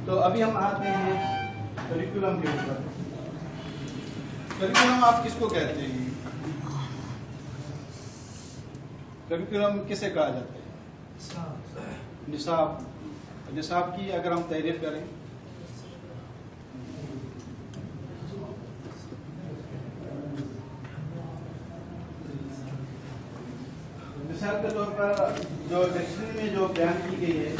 تو ابھی ہم آتے ہیں کریکولم کے اوپر. کریکولم آپ کس کو کہتے ہیں؟ کریکولم کسے کہا جاتا ہے؟ نصاب. نصاب کی اگر ہم تعریف کریں، مثال کے طور پر جو ڈکشنری میں جو بیان کی گئی ہے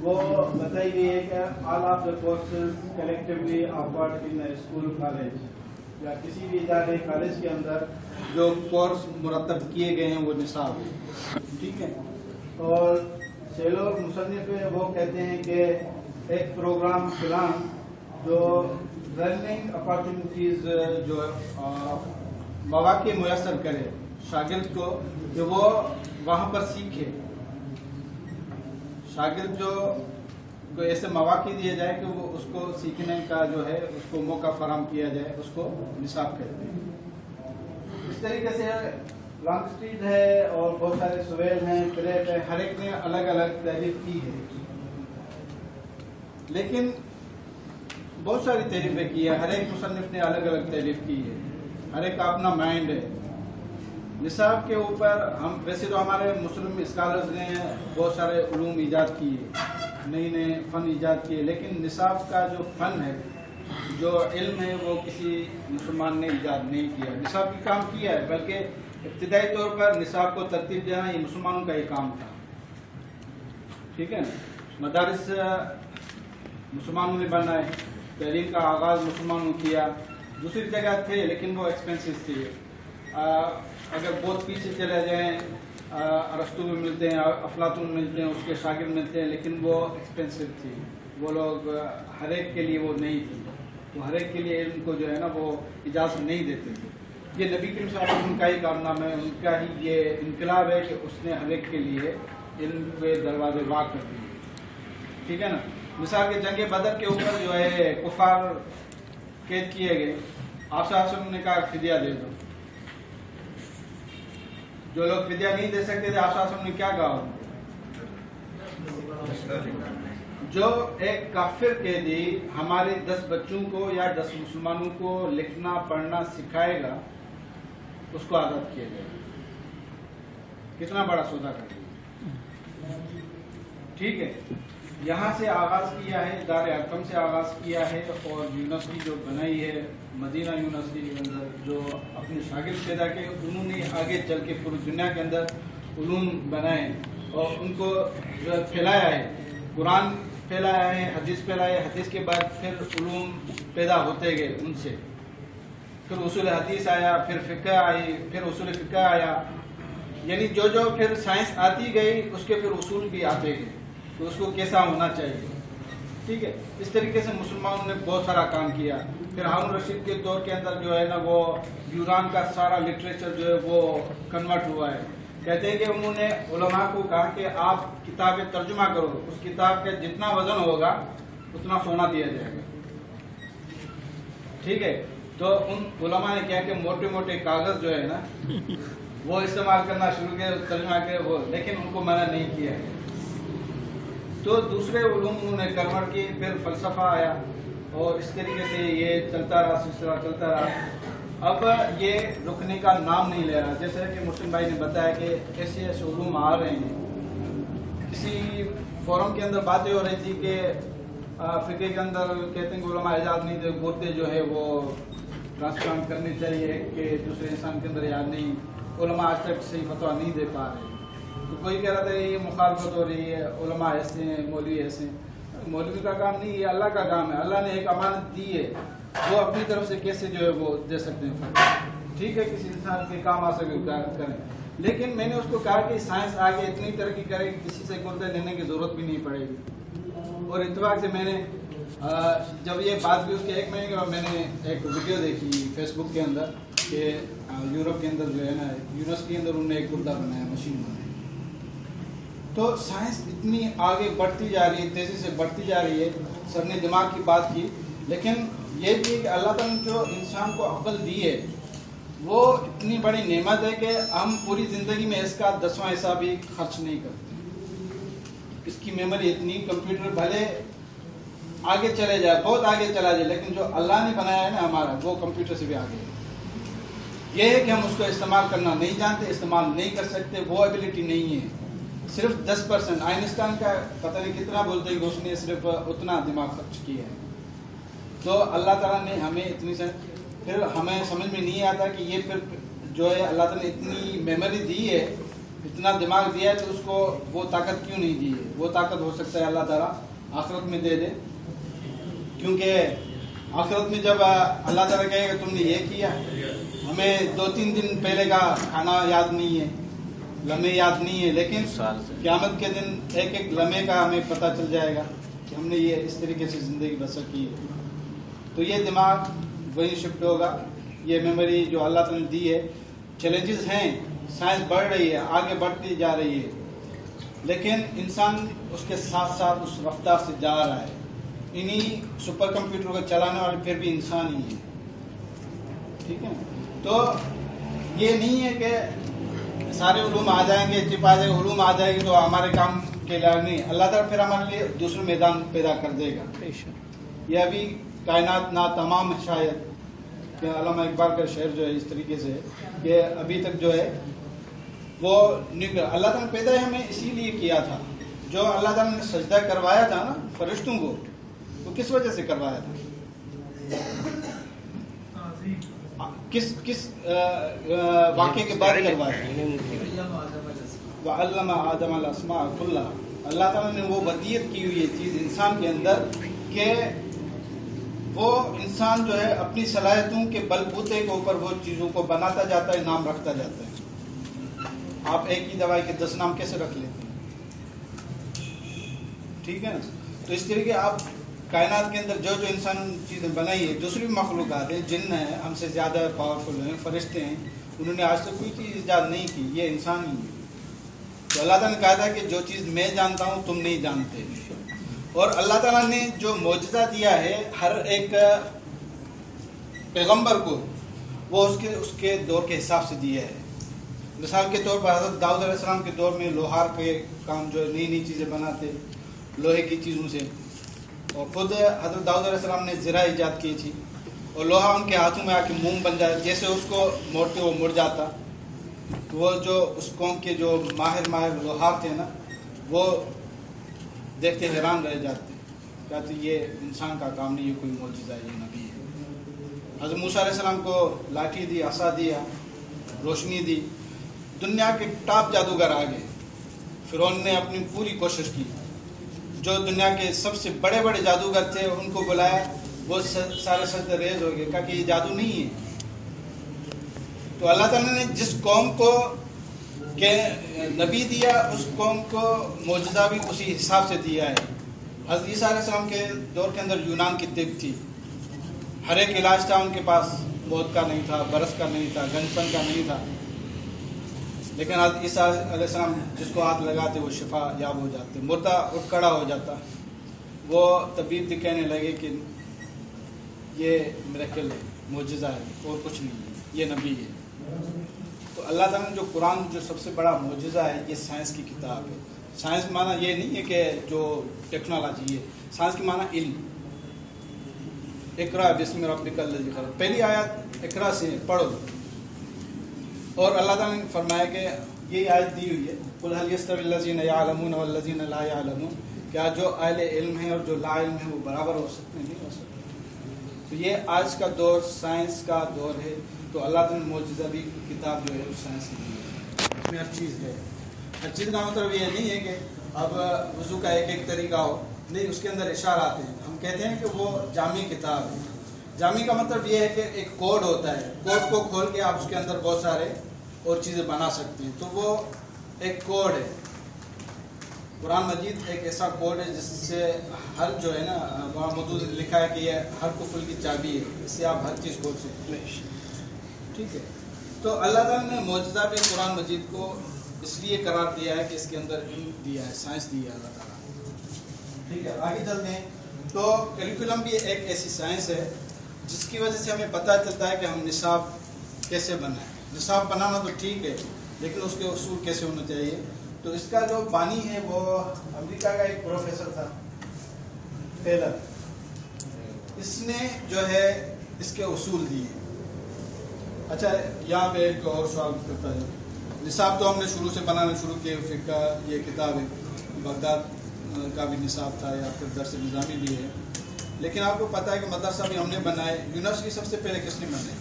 وہ بتائی گئی ہے کہ all of the courses collectively offered in school college, یا کسی بھی ادارے کالج کے اندر جو کورس مرتب کیے گئے ہیں وہ نصاب ہے. ٹھیک ہے. اور سیلو مصنف وہ کہتے ہیں کہ ایک پروگرام پلان جو لرننگ اپارچونیٹیز جو مواقع میسر کرے شاگرد کو کہ وہ وہاں پر سیکھے. شاگرد جو ایسے مواقع دیے جائے کہ وہ اس کو سیکھنے کا جو ہے اس کو موقع فراہم کیا جائے، اس کو نصاب کہتے ہیں. اس طریقے سے لانگ اسٹریٹ ہے اور بہت سارے سویل ہیں، پریپ ہے، ہر ایک نے الگ الگ تعریف کی ہے. لیکن بہت ساری تعریفیں کی ہے، ہر ایک مصنف نے الگ الگ تعریف کی ہے، ہر ایک کا اپنا مائنڈ ہے. نصاب کے اوپر ہم ویسے تو ہمارے مسلم اسکالرز نے بہت سارے علوم ایجاد کیے، نئے نئے فن ایجاد کیے، لیکن نصاب کا جو فن ہے، جو علم ہے، وہ کسی مسلمان نے ایجاد نہیں کیا. نصاب کی کام کیا ہے، بلکہ ابتدائی طور پر نصاب کو ترتیب دینا یہ مسلمانوں کا ہی کام تھا. ٹھیک ہے. مدارس مسلمانوں نے بنائے، تعلیم کا آغاز مسلمانوں کیا. دوسری جگہ تھے لیکن وہ ایکسپینسو تھی. اگر بہت پیچھے چلے جائیں، ارسطو میں ملتے ہیں، افلاطون ملتے ہیں، اس کے شاگرد ملتے ہیں، لیکن وہ ایکسپینسو تھی. وہ لوگ ہر ایک کے لیے وہ نہیں تھی، وہ ہر ایک کے لیے علم کو جو ہے نا وہ اجازت نہیں دیتے تھے. یہ نبی کریم صلی اللہ علیہ وسلم کا ہی کارنامہ ہے، ان کا ہی یہ انقلاب ہے کہ اس نے ہر ایک کے لیے علم کے دروازے وا کر دیے. ٹھیک ہے نا. مثال کے جنگ بدر کے اوپر جو ہے کفار قید کیے گئے، آپ صلی اللہ علیہ وسلم نے کہا فدیہ دے دو. جو لوگ فدیہ نہیں دے سکتے تھے، آپ صلی اللہ علیہ وسلم نے کیا کہا؟ جو ایک کافر قیدی ہمارے 10 بچوں کو یا 10 مسلمانوں کو لکھنا پڑھنا سکھائے گا، اس کو آزاد کیا جائے گا. کتنا بڑا سودا کر دیا. ٹھیک ہے. یہاں سے آغاز کیا ہے، دار ارقم سے آغاز کیا ہے، اور یونیورسٹی جو بنائی ہے مدینہ یونیورسٹی کے اندر، جو اپنے شاگرد پیدا کے انہوں نے آگے چل کے پوری دنیا کے اندر علوم بنائے اور ان کو پھیلایا ہے. قرآن پھیلایا ہے، حدیث پھیلایا ہے، حدیث کے بعد پھر علوم پیدا ہوتے گئے ان سے. پھر اصول حدیث آیا، پھر فقہ آئی، پھر اصول فقہ آیا. یعنی جو جو پھر سائنس آتی گئی اس کے پھر اصول بھی آتے گئے تو اس کو کیسا ہونا چاہیے. ٹھیک ہے. اس طریقے سے مسلمانوں نے بہت سارا کام کیا. پھر ہارون رشید کے دور کے اندر جو ہے نا وہ یونان کا سارا لٹریچر جو ہے وہ کنورٹ ہوا ہے. کہتے ہیں کہ انہوں نے علماء کو کہا کہ آپ کتاب ترجمہ کرو، اس کتاب کا جتنا وزن ہوگا اتنا سونا دیا جائے گا. ٹھیک ہے. تو ان علماء نے کیا کہ موٹے موٹے کاغذ جو ہے نا وہ استعمال کرنا شروع کیا، ترجمہ کے وہ، لیکن ان کو منع نہیں کیا. تو دوسرے علوم انہوں نے کنورٹ کی. پھر فلسفہ آیا اور اس طریقے سے یہ چلتا رہا، سلسلہ چلتا رہا. اب یہ رکنے کا نام نہیں لے رہا. جیسے کہ مسلم بھائی نے بتایا کہ ایسے ایسے علوم آ رہے ہیں. کسی فورم کے اندر باتیں ہو رہی تھی کہ فقہ کے اندر کہتے ہیں کہ علماء اجازت نہیں دے، گردے جو ہے وہ ٹرانسپلانٹ کرنی چاہیے کہ دوسرے انسان کے اندر یاد نہیں. علماء آج تک صحیح فتویٰ نہیں دے پا رہے. تو کوئی کہہ رہا تھا یہ مخالفت ہو رہی ہے، علماء ایسے ہیں، مولوی ایسے ہیں. مولوی کا کام نہیں، یہ اللہ کا کام ہے. اللہ نے ایک امانت دی ہے، وہ اپنی طرف سے کیسے جو ہے وہ دے سکتے ہیں. ٹھیک ہے. کسی انسان کے کام آ سکے کریں. لیکن میں نے اس کو کہا کہ سائنس آگے اتنی ترقی کرے کہ کسی سے گردے لینے کی ضرورت بھی نہیں پڑے گی. اور اتفاق سے میں نے جب یہ بات بھی اس کے 1 مہینے کے بعد میں نے ایک ویڈیو دیکھی فیس بک کے اندر کہ یورپ کے اندر جو ہے نا یونیورسٹی کے اندر انہوں نے ایک گردہ بنایا، مشین بنائی. تو سائنس اتنی آگے بڑھتی جا رہی ہے، تیزی سے بڑھتی جا رہی ہے. سب نے دماغ کی بات کی، لیکن یہ بھی کہ اللہ تعالیٰ نے جو انسان کو عقل دی ہے وہ اتنی بڑی نعمت ہے کہ ہم پوری زندگی میں اس کا 10واں حصہ بھی خرچ نہیں کرتے. اس کی میموری اتنی، کمپیوٹر بھلے آگے چلے جائے، بہت آگے چلا جائے، لیکن جو اللہ نے بنایا ہے نا ہمارا، وہ کمپیوٹر سے بھی آگے ہے۔ یہ ہے کہ ہم اس کو استعمال کرنا نہیں جانتے، استعمال نہیں کر سکتے، وہ ایبلٹی نہیں ہے۔ صرف 10%، آئنسٹائن کا پتہ نہیں کتنا بولتے ہیں کہ اس نے صرف اتنا دماغ خرچ کیا ہے۔ تو اللہ تعالیٰ نے ہمیں اتنی پھر ہمیں سمجھ میں نہیں آتا کہ یہ پھر جو ہے اللہ تعالیٰ نے اتنی میموری دی ہے، اتنا دماغ دیا ہے، تو اس کو وہ طاقت کیوں نہیں دی ہے؟ وہ طاقت ہو سکتا ہے اللہ تعالیٰ آخرت میں دے دے، کیونکہ آخرت میں جب اللہ تعالیٰ کہے گا تم نے یہ کیا، ہمیں 2-3 دن پہلے کا کھانا یاد نہیں ہے، لمحے یاد نہیں ہے، لیکن قیامت کے دن ایک ایک لمحے کا ہمیں پتہ چل جائے گا کہ ہم نے یہ اس طریقے سے زندگی بسر کی ہے۔ تو یہ دماغ وہی شفٹ ہوگا، یہ میموری جو اللہ تعالیٰ نے دی ہے۔ چیلنجز ہیں، سائنس بڑھ رہی ہے، آگے بڑھتی جا رہی ہے، لیکن انسان اس کے ساتھ ساتھ اس رفتار سے جا رہا ہے۔ انہی سپر کمپیوٹر کو چلانے والے پھر بھی انسان ہی ہیں، ٹھیک ہے۔ تو یہ نہیں ہے کہ سارے علوم آ جائیں گے، چپ آ جائے، علوم آ جائے گی تو ہمارے کام کے لیے نہیں، اللہ تعالیٰ پھر ہمارے لیے دوسرے میدان پیدا کر دے گا۔ یہ ابھی کائنات نا تمام ہے، شاید کہ علامہ اقبال کا شعر جو ہے اس طریقے سے کہ ابھی تک جو ہے وہ اللہ تعالیٰ نے پیدا ہمیں اسی لیے کیا تھا۔ جو اللہ تعالیٰ نے سجدہ کروایا تھا نا فرشتوں کو، وہ کس وجہ سے کروایا تھا؟ کس واقعے کے بعد کروایا تھا؟ وَعَلَّمَ آدَمَ الْأَسْمَاءَ كُلَّهَا۔ اللہ تعالیٰ نے وہ ودیت کی ہوئی چیز انسان کے اندر کہ وہ انسان جو ہے اپنی صلاحیتوں کے بل بوتے کے اوپر وہ چیزوں کو بناتا جاتا ہے، نام رکھتا جاتا ہے۔ آپ ایک ہی دوائی کے 10 نام کیسے رکھ لیتے ہیں؟ ٹھیک ہے نا؟ تو اس طریقے آپ کائنات کے اندر جو جو انسان چیزیں بنائی ہے، دوسری بھی مخلوقات ہیں، جن ہیں ہم سے زیادہ پاورفل ہیں، فرشتے ہیں، انہوں نے آج تک کوئی چیز ایجاد نہیں کی، یہ انسان ہی ہے۔ تو اللہ تعالیٰ نے کہا تھا کہ جو چیز میں جانتا ہوں تم نہیں جانتے، اور اللہ تعالیٰ نے جو معجزہ دیا ہے ہر ایک پیغمبر کو، وہ اس کے دور کے حساب سے دیا ہے۔ مثال کے طور پر حضرت داؤد علیہ السلام کے دور میں لوہار کے کام جو نئی نئی چیزیں بناتے لوہے کی چیزوں سے، اور خود حضرت داؤد علیہ السلام نے زرہ ایجاد کی تھی، اور لوہا ان کے ہاتھوں میں آ کے موم بن جائے، جیسے اس کو موڑتے وہ مڑ جاتا۔ وہ جو اس قوم کے جو ماہر لوہار تھے نا، وہ دیکھتے حیران رہ جاتے، کہتے یہ انسان کا کام نہیں، یہ کوئی معجزہ ہے، یہ نبی ہے۔ حضرت موسیٰ علیہ السلام کو لاٹھی دی، عصا دیا، روشنی دی، دنیا کے ٹاپ جادوگر آ گئے۔ فرعون نے اپنی پوری کوشش کی، جو دنیا کے سب سے بڑے بڑے جادوگر تھے ان کو بلایا، وہ سارے سجدہ ریز ہو گئے، کہا کہ یہ جادو نہیں ہے۔ تو اللہ تعالیٰ نے جس قوم کو کہ نبی دیا، اس قوم کو معجزہ بھی اسی حساب سے دیا ہے۔ حضرت عیسیٰ علیہ السلام کے دور کے اندر یونان کی طب تھی، ہر ایک علاج تھا ان کے پاس، موت کا نہیں تھا، برس کا نہیں تھا، گنج پن کا نہیں تھا، لیکن حضرت عیسیٰ علیہ السلام جس کو ہاتھ لگاتے وہ شفا یاب ہو جاتے، مردہ اٹھ کھڑا ہو جاتا۔ وہ طبیب بھی کہنے لگے کہ یہ میریکل ہے، معجزہ ہے، اور کچھ نہیں ہے، یہ نبی ہے۔ تو اللہ تعالیٰ نے جو قرآن جو سب سے بڑا معجزہ ہے، یہ سائنس کی کتاب ہے۔ سائنس معنی یہ نہیں ہے کہ جو ٹیکنالوجی ہے، سائنس کی معنی علم۔ اقرا بسم ربک الذی خلق، پہلی آیت اقرا سے پڑھو۔ اور اللہ تعالیٰ نے فرمایا کہ یہ آیت دی ہوئی ہے، قل هل يستوي الذین یعلمون والذین لا یعلمون، کیا جو اہل علم ہیں اور جو لا علم ہیں وہ برابر ہو سکتے ہیں؟ نہیں ہو سکتے۔ تو یہ آج کا دور سائنس کا دور ہے، تو اللہ تعالیٰ نے معجزہ بھی کتاب جو ہے وہ سائنس کی دی ہے، اس میں ہر چیز ہے۔ ہر چیز کا مطلب یہ نہیں ہے کہ اب وضو کا ایک ایک طریقہ ہو، نہیں، اس کے اندر اشارات ہیں۔ ہم کہتے ہیں کہ وہ جامع کتاب ہے۔ جامع کا مطلب یہ ہے کہ ایک کوڈ ہوتا ہے، کوڈ کو کھول کے آپ اس کے اندر بہت سارے اور چیزیں بنا سکتے ہیں، تو وہ ایک کوڈ ہے۔ قرآن مجید ایک ایسا کوڈ ہے جس سے ہر جو ہے نا، وہاں موجود لکھا ہے کہ یہ ہر قفل کی چابی ہے، اس سے آپ ہر چیز کھول سکتے ہیں، ٹھیک ہے۔ تو اللہ تعالیٰ نے معجزہ بھی قرآن مجید کو اس لیے قرار دیا ہے کہ اس کے اندر علم دیا ہے، سائنس دی ہے اللہ تعالیٰ، ٹھیک ہے۔ آگے چلتے ہیں۔ تو کیلکولم بھی ایک ایسی سائنس ہے جس کی وجہ سے ہمیں پتہ چلتا ہے کہ ہم نصاب کیسے بنائیں۔ نصاب بنانا تو ٹھیک ہے، لیکن اس کے اصول کیسے ہونا چاہیے۔ تو اس کا جو بانی ہے وہ امریکہ کا ایک پروفیسر تھا، ٹیلر، اس نے جو ہے اس کے اصول دیے. اچھا یہاں پہ ایک اور سوال کرتا ہے. نصاب تو ہم نے شروع سے بنانا شروع کیے, فقہ یہ کتاب ہے, بغداد کا بھی نصاب تھا یا پھر درس نظامی بھی ہے, لیکن آپ کو پتہ ہے کہ مدرسہ بھی ہم نے بنائے. یونیورسٹی سب سے پہلے کس نے بنائی؟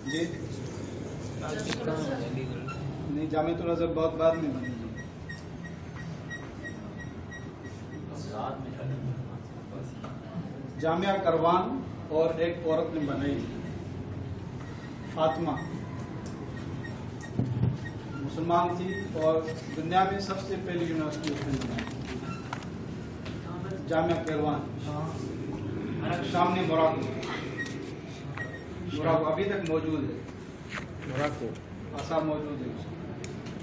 جی نہیں, جامعۃ الازہر بہت بعد میں بنی. جامعہ کروان اور ایک عورت نے بنائی, فاطمہ, مسلمان تھی اور دنیا میں سب سے پہلی یونیورسٹی اس نے بنائی, جامعہ کروان, سامنے موراکو ابھی تک موجود ہے, موراکو آثار موجود ہے.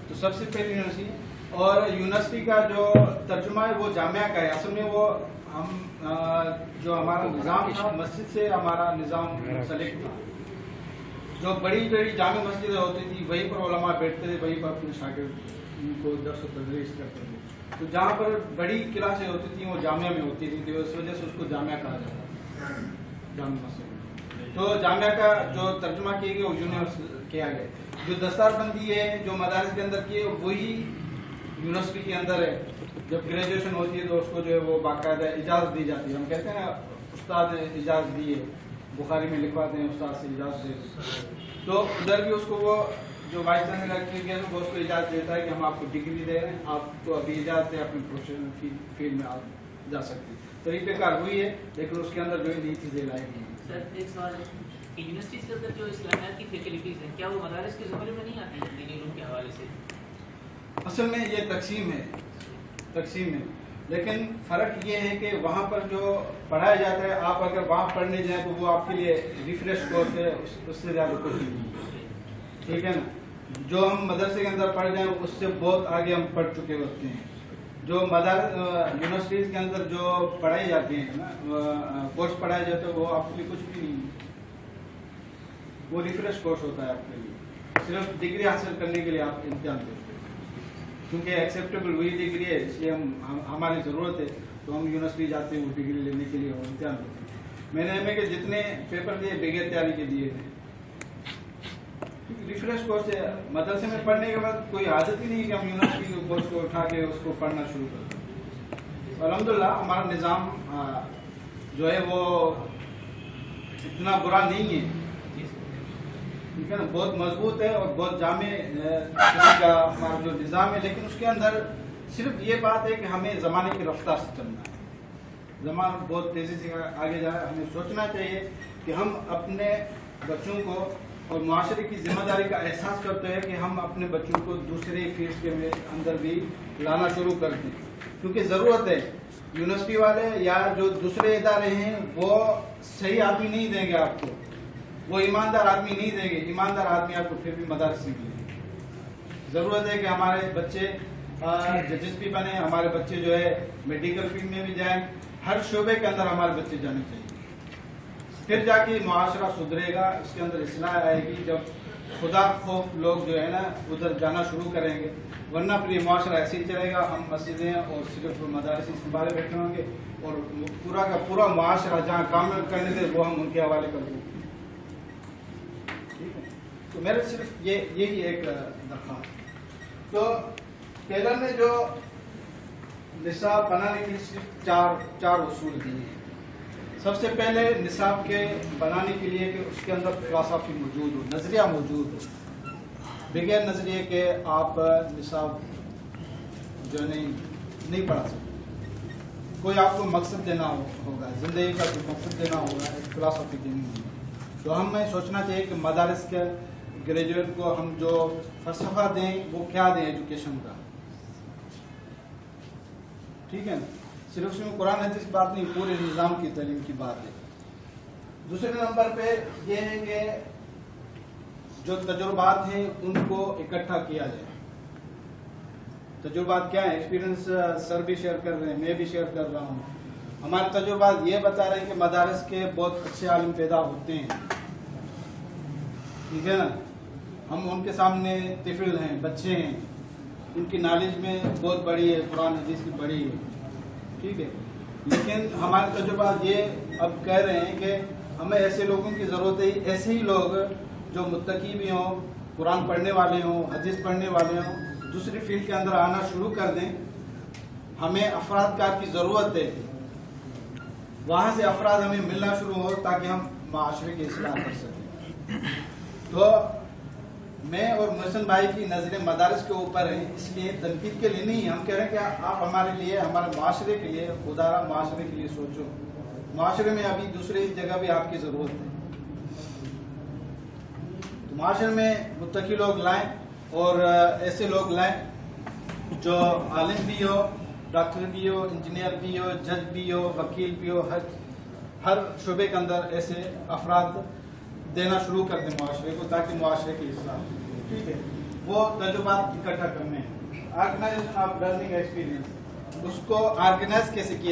تو سب سے پہلی یونیورسٹی, اور یونیورسٹی کا جو ترجمہ ہے وہ جامعہ کا ہے. اصل میں وہ ہم جو ہمارا نظام تھا مسجد سے ہمارا نظام منسلک تھا. جو بڑی بڑی جامع مسجدیں ہوتی تھی وہیں پر علماء بیٹھتے تھے, وہیں پر اپنے شاگرد کو درس و تدریس کرتے تھے. تو جہاں پر بڑی کلاسیں ہوتی تھیں وہ جامعہ میں ہوتی تھی, تو اس وجہ سے اس کو جامعہ کہا جاتا ہے, جامع مسجد. تو جامعہ کا جو ترجمہ کیا گیا وہ یونیورسٹی کیا گیا. جو دستار بندی ہے جو مدارس کے اندر کی ہے وہی یونیورسٹی کے اندر ہے. جب گریجویشن ہوتی ہے تو اس کو جو ہے وہ باقاعدہ اجازت دی جاتی ہے. ہم کہتے ہیں نا استاد نے اجازت دی ہے, بخاری میں لکھواتے ہیں استاد سے اجازت دے, تو ادھر بھی اس کو وہ جو وائس چانسلر رکھے گیا وہ اس کو اجازت دیتا ہے کہ ہم آپ کو ڈگری دے رہے ہیں, آپ کو ابھی اجازت ہے اپنی پروفیشنل فیلڈ میں آپ جا سکتے ہیں. طریقہ کار ہوئی ہے, لیکن اس کے اندر جو ہے نئی چیزیں لائی گئی ہیں. سر ایک سوال ہے, یونیورسٹیز کے اندر جو اسلامیات کی فیکلٹیز ہیں کیا وہ مدارس کے زمرے میں نہیں آتی ہیں دینی علوم کے حوالے سے؟ اصل میں یہ تقسیم ہے, لیکن فرق یہ ہے کہ وہاں پر جو پڑھایا جاتا ہے آپ اگر وہاں پڑھنے جائیں تو وہ آپ کے لیے ریفریش کورس ہے, اس سے زیادہ کچھ نہیں. ٹھیک ہے نا, جو ہم مدرسے کے اندر پڑھ جائیں اس سے بہت آگے ہم پڑھ چکے ہوتے ہیں. جو یونیورسٹیز کے اندر جو پڑھائی جاتی ہیں نا کورس پڑھائے جاتے ہیں وہ آپ کے لیے کچھ بھی نہیں ہے, وہ ریفریش کورس ہوتا ہے آپ کے لیے, صرف ڈگری حاصل کرنے کے لیے آپ امتحان دیتے ہیں. کیونکہ ایکسیپٹیبل وہی ڈگری ہے اس لیے ہماری ضرورت ہے تو ہم یونیورسٹی جاتے ہیں وہ ڈگری لینے کے لیے اور امتحان دیتے ہیں. میں نے ایم اے کے جتنے پیپر دیے بغیر تیاری کے دیے تھے. ریفریش کورس ہے, مدرسے میں پڑھنے کے بعد کوئی عادت ہی نہیں ہے کہ ہم یونیورسٹی کے کورس کو اٹھا کے اس کو پڑھنا شروع کرتے ہیں. الحمدللہ ہمارا نظام جو ہے وہ اتنا برا نہیں ہے, ٹھیک ہے نا, بہت مضبوط ہے اور بہت جامع قسم کا ہمارا جو نظام ہے. لیکن اس کے اندر صرف یہ بات ہے کہ ہمیں زمانے کی رفتار سے چلنا ہے. زمانہ بہت تیزی سے آگے جا رہا ہے, ہمیں سوچنا چاہیے کہ ہم اپنے بچوں کو اور معاشرے کی ذمہ داری کا احساس کرتے ہیں کہ ہم اپنے بچوں کو دوسرے فیلڈ کے اندر بھی لانا شروع کر دیں, کیونکہ ضرورت ہے. یونیورسٹی والے یا جو دوسرے ادارے ہیں وہ صحیح آدمی نہیں دیں گے آپ کو, وہ ایماندار آدمی نہیں دیں گے. ایماندار آدمی آپ کو پھر بھی مدارس سے ملیں گے. ضرورت ہے کہ ہمارے بچے ججز بھی بنے, ہمارے بچے جو ہے میڈیکل فیلڈ میں بھی جائیں, ہر شعبے کے اندر ہمارے بچے جانے چاہیے. پھر جا کے معاشرہ سدھرے گا, اس کے اندر اصلاح آئے گی جب خدا خوف لوگ جو ہے نا ادھر جانا شروع کریں گے. ورنہ پھر یہ معاشرہ ایسے ہی چلے گا, ہم مسجدیں اور صرف مدارس سنبھالے بیٹھے ہوں گے اور پورا کا پورا معاشرہ جہاں کام کرنے دے وہ ہم ان کے حوالے کر دیں گے. ٹھیک ہے, تو میرے صرف یہی ایک درخواست. تو ٹیلر نے جو نصاب بنانے کے صرف چار اصول دیے ہیں. سب سے پہلے نصاب کے بنانے کے لیے کہ اس کے اندر فلسفی موجود ہو, نظریہ موجود ہو. بغیر نظریے کے آپ نصاب جو نہیں پڑھا سکتے. کوئی آپ کو مقصد دینا ہوگا, زندگی کا کوئی مقصد دینا ہوگا, ایک فلسفی دینی ہوگی. تو ہمیں سوچنا چاہیے کہ مدارس کے گریجویٹ کو ہم جو فلسفہ دیں وہ کیا دیں ایجوکیشن کا. ٹھیک ہے نا, صرف اس میں قرآن حدیث بات نہیں, پورے نظام کی تعلیم کی بات ہے. دوسرے نمبر پہ یہ ہے کہ جو تجربات ہیں ان کو اکٹھا کیا جائے. تجربات کیا ہیں؟ ایکسپیرینس سر بھی شیئر کر رہے ہیں, میں بھی شیئر کر رہا ہوں. ہمارے تجربات یہ بتا رہے ہیں کہ مدارس کے بہت اچھے عالم پیدا ہوتے ہیں. ٹھیک ہے نا, ہم ان کے سامنے طفل ہیں, بچے ہیں, ان کی نالج میں بہت بڑی ہے, قرآن حدیث کی بڑی ہے. ٹھیک ہے, لیکن ہمارے تجربات یہ اب کہہ رہے ہیں کہ ہمیں ایسے لوگوں کی ضرورت ہے، ایسے ہی لوگ جو متقی بھی ہوں، قرآن پڑھنے والے ہوں، حدیث پڑھنے والے ہوں، دوسری فیلڈ کے اندر آنا شروع کر دیں. ہمیں افراد کار کی ضرورت ہے، وہاں سے افراد ہمیں ملنا شروع ہو تاکہ ہم معاشرے کی اصلاح کر سکیں. تو میں اور محسن بھائی کی نظریں مدارس کے اوپر ہیں، اس لیے تنقید کے لیے نہیں، ہم کہہ رہے ہیں کہ آپ ہمارے لیے، ہمارے معاشرے کے لیے، خدا معاشرے کے لیے سوچو. معاشرے میں ابھی دوسری جگہ بھی آپ کی ضرورت ہے. تو معاشرے میں متقی لوگ لائیں اور ایسے لوگ لائیں جو عالم بھی ہو، ڈاکٹر بھی ہو، انجینئر بھی ہو، جج بھی ہو، وکیل بھی ہو. ہر شعبے کے اندر ایسے افراد دینا شروع کر دیں معاشرے کو تاکہ معاشرے کی اصلاح ہو. ٹھیک ہے، وہ تجربات اکٹھا کرنے ہیں. آرگنائزیشن آف لرننگ ایکسپیرینس، اس کو آرگنائز کیسے کیا